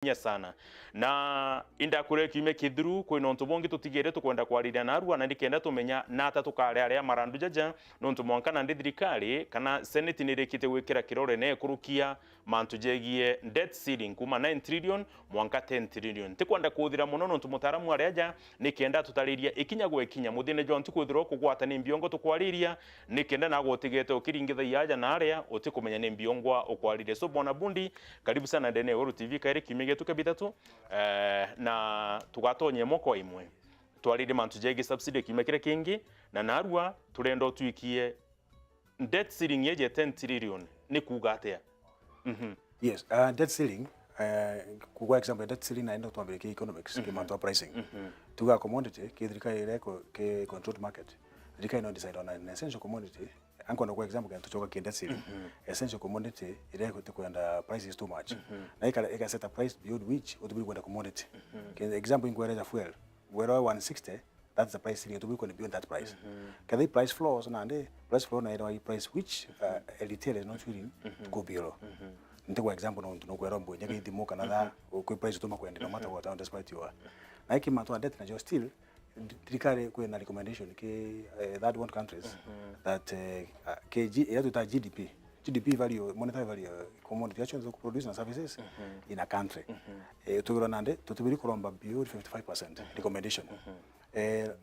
sana na inda kure kiume kithuru kwi nontu bongi tutigire tukwenda kwariria na arua na ndikenda tumenya nata tukare aria marandu jaja nontu mwanka na thirikari kana senate ni rikite gwikira kirore ne kurukia mantu jegie debt ceiling kuma 9 trillion mwanka 10 trillion tikwenda kuthira muno nontu mutaramu aria ja nikenda tutariria ikinya gwekinya muthine jontu kuthira kugwata ni mbiongo tukwariria nikenda na gutigete ukiringithaia aja na aria utikumenya ni mbiongwa ukwariria. So bona bundi karibu sana ndene Uru TV kairi kimige tukabitatu na tugatonye moko imwe twarire mantu jegi subsidy kimekire kingi na narua turendo tuikie debt ceiling yeje 10 trillion ni kugatea. Yes, debt ceiling kwa example debt ceiling na endo tuambie economics kimanto pricing tuga commodity kithirikari ireko ke controlled market thirikari no decide on an essential commodity anko na kwa example kan tuchoka ki debt ceiling essential commodity ireko tukwenda price is too much na ika set a price beyond which utubiri kwenda commodity example ingwereza fuel where 160 that's the price ceiling utubiri kwenda beyond that price kadhi price floors na ande price floor na ero price which retail is not willing to go below. Nte kwa example no kwera mbo nyaka ithimo kana tha ku price tuma kwenda no matter what on despite you are na iki manto debt na just still thirikari kwena recommendation ke that one countries that kg yetu ta GDP value monetary value commodity actions to produce and services in a country tugiro nande tutubiri kuromba beyond 55% recommendation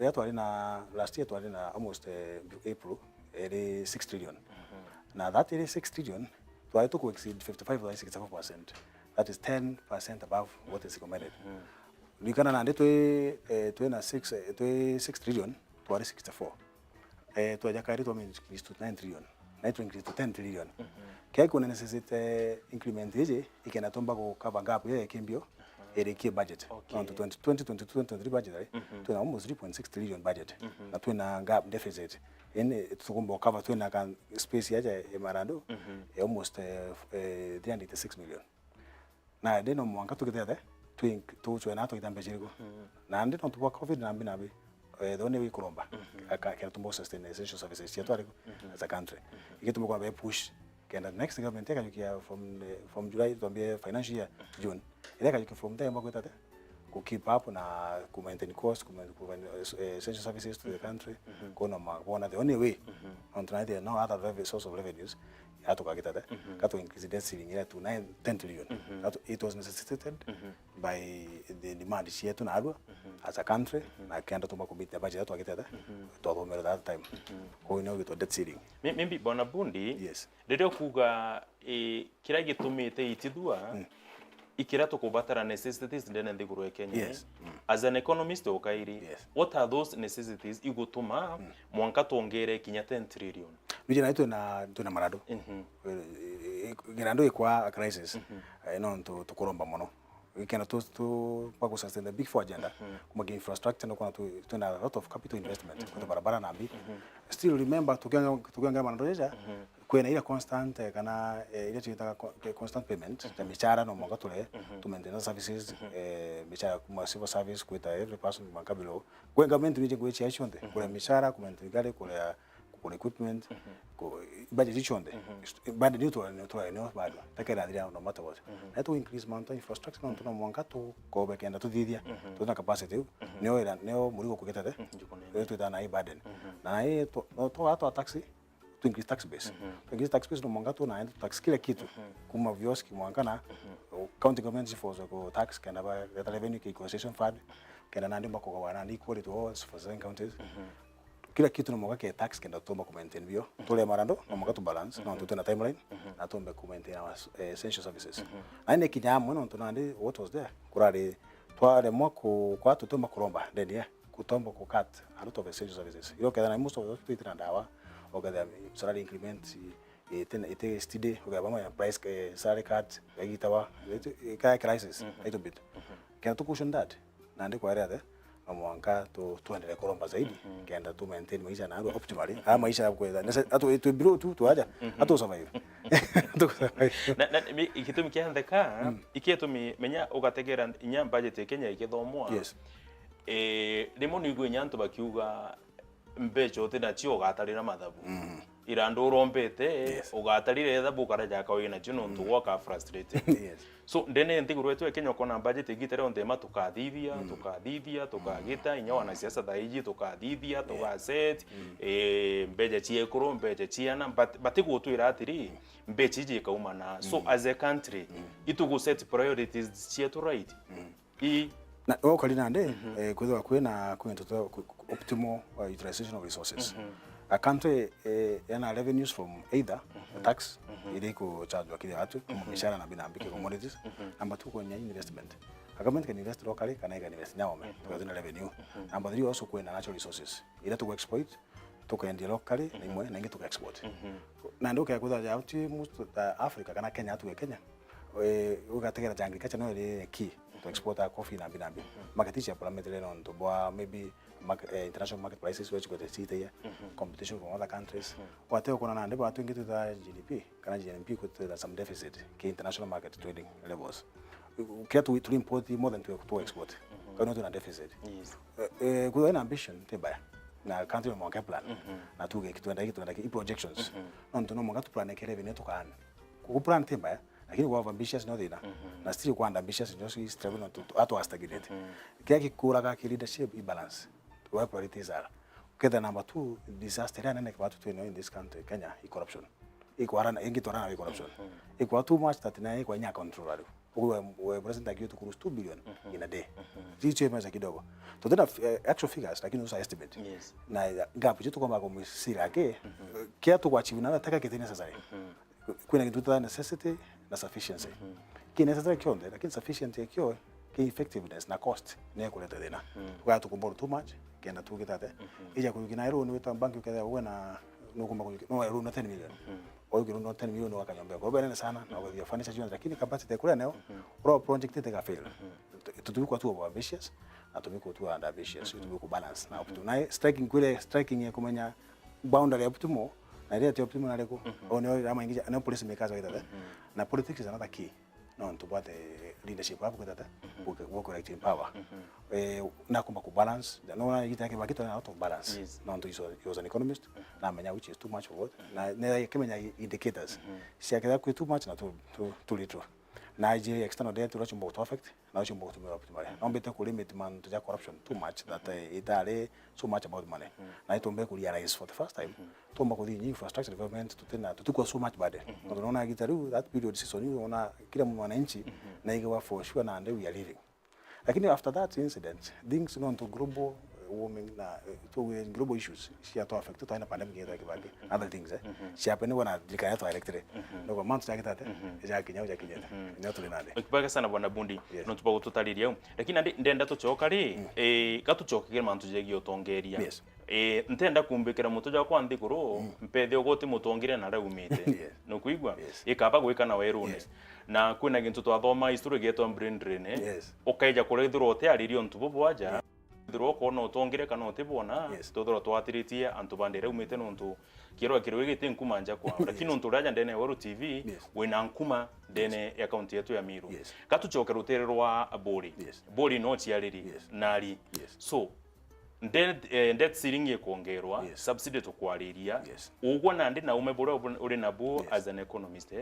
yetu ali na last year tu ali na almost April 6 trillion now that 6 trillion try to exceed 55 or 64%. That is 10% above what is recommended. We can na to 6 trillion to 64. To jakari to increase to 9 trillion. To increase to 10 trillion. Kaya kuna necessity increment yeje ikena tomba ko cover gap ye kimbio ereke budget. On to 2022-2023 budget to almost 3.6 trillion budget. Na to na gap deficit. Tukumbo cover to na kan space yaja emarando almost 386 million. Na deno mwanga tukitete to chwena to itambe jirgo. Na ndino to covid na binabi the only way kuromba aka tumbo sustain essential services yetu as a country. Ikitumbo kwa push kenda next government take you from July to be financial year June. Ileka you from there mbako tete to keep up na to maintain cost, to essential services to the country. One of the only way on trying to no other source of revenues to increase the debt ceiling to 10 trillion. It was necessitated by the demand here to Narua as a country. I can't commit the budget to get to that time. Going on with the debt ceiling. Maybe Bonabundi, yes. The Dokuga Kiragi to me Itidua. Ikirato kubatara necessities ndene ndiguru Kenya. Yes. As an economist okairi, yes. What are those necessities igutuma mwanka tuongere kinya 10 trillion? Bijina ito na marado. Girando ikwa crisis. No to kuromba mono. We cannot to pago sustain the big four agenda. Kuma infrastructure no kuna to na a lot of capital investment. Kwa barabara na bi. Still remember tukianga mandoja kwena ile constant kana ile tuita constant payment ya michara no mwanga tule to maintain services michara kuma civil service kwa every person mwanga below kwa government nije kwa chia chonde kwa michara kwa maintain kwa equipment kwa budget chonde budget ni to no bado takera ndia no matter what na to increase mountain infrastructure no mwanga to ko bekenda to thithia to na capacity neo murigo kugeta te to na burden na to taxi to increase tax base. To increase tax base no mwanga to na tax kila kitu kuma vioski mwanga na county government for the tax kana ba revenue concession fund kana na ndimba kwa wana equal to all for the counties kila kitu no mwanga ke tax kenda tomba ku maintain bio tole marando no mwanga to balance no to na timeline na tomba ku maintain our essential services na ine kinyamo no to na ndi what was there kurare tware mwako kwa to tomba kuromba ndenia kutomba ku cut a lot of essential services yo kada na most of those to ndawa ogada salary increment ite stide ogaba ya price salary cut yagitawa ka crisis ito bit kana to cushion that na ndi kwa area amwanka to tuendelee kuromba zaidi kenda to maintain maisha na optimally maisha kwa ato to biro tu aja ato survive na ikitumi kiandeka ikitumi menya ugategera inya budget Kenya ikithomwa yes rimwe ni igwe nyanto bakiuga mbecho tena chio gatarira mathabu irando rompete ugatarire etha bukara jaka wina chino ntugo ka frustrated so ndene ntiguru wetu Kenya kona budget igitere onde ma tukathithia tukagita inya wana siasa thaiji tukathithia tugaset mbeje chiekuru mbeje chiana batigo twira atiri mbeje ji kaumana so as a country itugo set priorities chietu right na okali nande kwethwa kwina optimal utilization of resources. A country yana revenues from either tax ile ko charge kile watu mishahara na binambike commodities. Number 2 kwenye investment. A government can invest locally, can invest nyawame to the revenue. Number 3 also kwena natural resources. Ile to exploit to kwenda locally na imwe na ingi to export. Na ndio kwa kudha ya most Africa kana Kenya tu Kenya. Ugategera jangi kacha no ile key to export our coffee na binambi. Market ya parameter no to boa maybe international market prices which got a seat here, competition from other countries. Whatever kuna nande ba tuingi to the GDP, kana GDP could some deficit ke international market trading levels. Care to import more than to export. Kana to a deficit. Yes. Good an ambition te ba. Na country mo ka plan. Na tuge kitwenda projections. Non to no mo ka plan ke revenue to kan. Ku plan te ba. Lakini kwa ambitious no thina. Na still kwa ambitious just is striving to ato stagnate. Kia kikura ka leadership balance. Where priorities are. Okay, the number 2 disaster and what to know in this country, Kenya, corruption. Equarana, Engitorana corruption. Equal too much that na equal control. We present like you to cruise 2 billion in a day. This year as a kidogo. To the actual figures, like you know, estimate. Yes. Na gap you to come back with Sirake. Care to watch you now take it necessary. When to the necessity, the sufficiency. Ki necessary cure, like insufficiency cure, ki effectiveness, na cost, ne kuleta dena. We have to compare too much. Kena tu kita te ija ku kinairo ni wetu banki ukadha wena no kumba no ero no 10 million o kiro no 10 million no wakanyombe kwa bene sana na kwa fanisha jioni lakini capacity kule neo pro project te ka fail tutuko tu ambitious na tumiko tu ambitious tutuko balance na optimal striking ya kumenya boundary optimal na ile optimal na leko ono ama ingia na policy makers wa ita na politics is another key no ntupate leadership hapo kwa tata work correcting power na kumba ku balance no na yitake bakito na out of balance no ndo he was an economist na menya which is too much for what na kemenya indicators si akada ku too much na too little Nigeria external debt to rush about affect na rush about to optimal no better ku limit man to corruption too much that it are so much about money na itombe ku realize for the first time tomba ku the infrastructure development to tena tuko so much bad no unaona gitaru that period season you unaona kila mwananchi na ikiwa for sure na we are living. Lakini after that incident things on to global warming na to global issues she to affect to ina pandemic ya kibaki other things she happen wana dikaya to electric no kwa months yake tata ja kinyao ni watu linade ukipaka sana bwana bundi no tupa tutaliria lakini ndenda tuchoka ri gatuchokire mantu jegi otongeria ntenda kumbikira mutoja kwa ndikuru mpethe ogoti mutongire na raumite no kuigwa ikaba gwika na werune na kwina gintu twathoma history geto brain drain ukaija kurethiro otearirio ntubo bwaja thiro ko no tongire kana otebona tothoro twatiritie antu bandere umite no ntu kiro gite nkuma nja kwa lakini ntu raja ndene Woro TV wina nkuma ndene account yetu ya Miru katuchokera utererwa bori no chiariri nari so ndet siringi kuongerwa subsidy to kwariria ugwo nandi na umebora uri nabo as an economist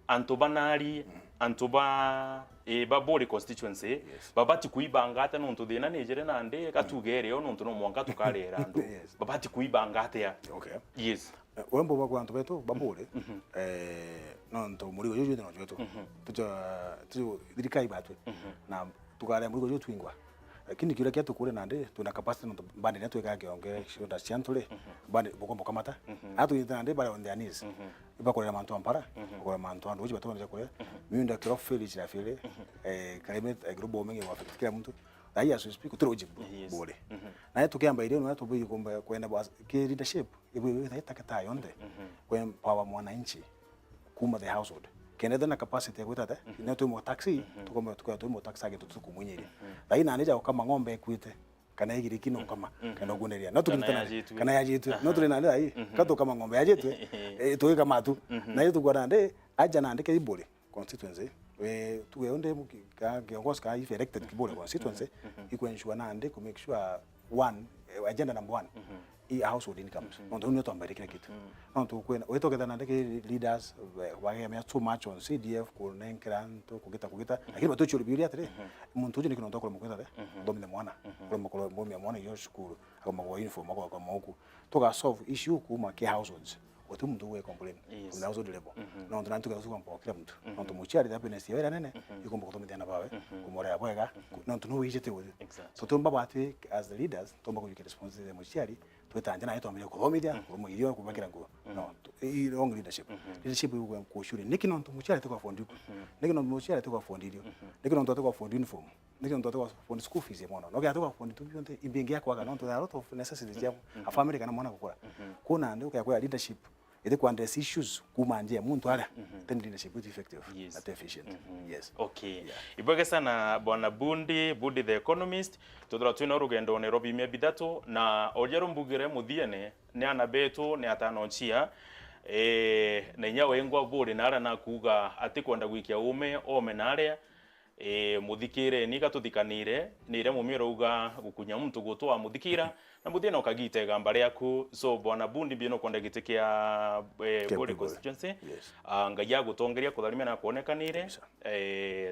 antuba nari antuba babori constituency babati kuibanga ata nuntu thina nejere nande katugere ono nuntu no mwanka tukarera andu babati kuibanga ata ya yes wembo bako antu beto babore no nto muri yo yo no yetu tu Thirikari batwe na tukare muri yo twingwa lakini kile kiatu kule nande tuna capacity no bande netu ikaonge shonda siantule bande bokombo kamata atu nande bale on their knees ibakorera mantu ampara ko mantu andu uji batonja kule miunda kiro feli chira feli climate global warming wa affect kila mtu na hiya so speak utero uji bole na yetu kiamba ile no tubuyi komba kwenda ke leadership ibu itakata yonde kwa power mwananchi kuma the household keneda na capacity ya kwita ne tu mo taxi tukoma tu mo taxi age tutukumunyiri lakini anija kama ngombe kwite kana igiri kino kama kana guneria no tukitana kana yajitu no tuli nale ai kato kama ngombe yajitu tuwe kama tu na yetu kwa nande aja na andike ibole constituency we tuwe onde kiongozi ka if elected kibole constituency iko ensure na ande ku make sure one agenda number 1 household incomes nonto nyo tambere kile kitu nonto kwena weto ketana ndeke leaders wage me too much on CDF ko nenkranto kugita lakini bato churi biuri atre muntu uje nikino ndoko mukweta de domine mwana ko mukolo bomya mwana yo shukuru akoma ko uniform ako moku toka solve issue ku ma ke households otu muntu we complain kuna household level nonto nantu ka suka mpo kila muntu nonto muchari happiness yera nene ikombo ko domine na bawe kumora ya bwega nonto no wijete we so tumba batu as the leaders tumba ko yike responsibility muchari twetanje na yetu ko media ko mu iyo kubakira ngo no i long leadership yuko ko shuri nikino nto muchari to kwa fondi nikino muchari to kwa fondi dio nikino nto to kwa fondi uniform nikino nto to kwa fondi school fees mwana no ya to kwa fondi tu yonte imbingi yako aga nto a lot of necessities ya a family kana mwana kukora kuna ndio kwa leadership ide ku address issues kumanje muntu ala then leadership is effective and efficient. Yes. Okay. Ibwege sana bwana Bundi the economist tudura twina rugendo ne robi mia bidatu na ojero mbugire muthiene ne anabeto ne atanonchia na nyawe ngwa buri nara na kuga atikwenda gwikia ume ome naria muthikire ni gatuthikanire ni ire mumiro uga gukunya muntu gutwa muthikira na muthina ukagite gamba riaku so bwana Bundi bino kwenda gitikia body constituency ngai ya gutongeria kutharimia na kuonekanire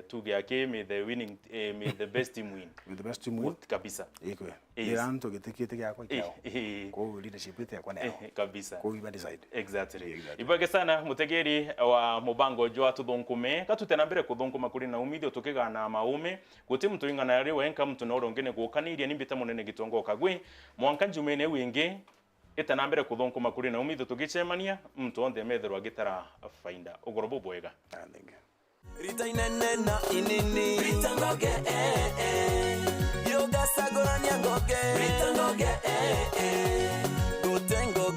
tuge yake me the winning me the best team win with the best team win kabisa ikwe iranto gitikiete yako kyao ko leadership ite yakwa nayo kabisa ko iba decide exactly ibage sana mutegeri wa mubango jwa Tuthunkume katutena mbere kuthunguma kuri na umithio tukigana maume guti mtu ingana yari wenka mtu no rongene gukaniria nimbita munene gitongoka gwi mwanka njumene wingi itana mbere Kuthunkume kuri na umithio tugicemania mtu onde metherwa gitara fainda ugorobo bwega Rita inene na inini Rita ngoge Yoga sagoranya ngoge Rita ngoge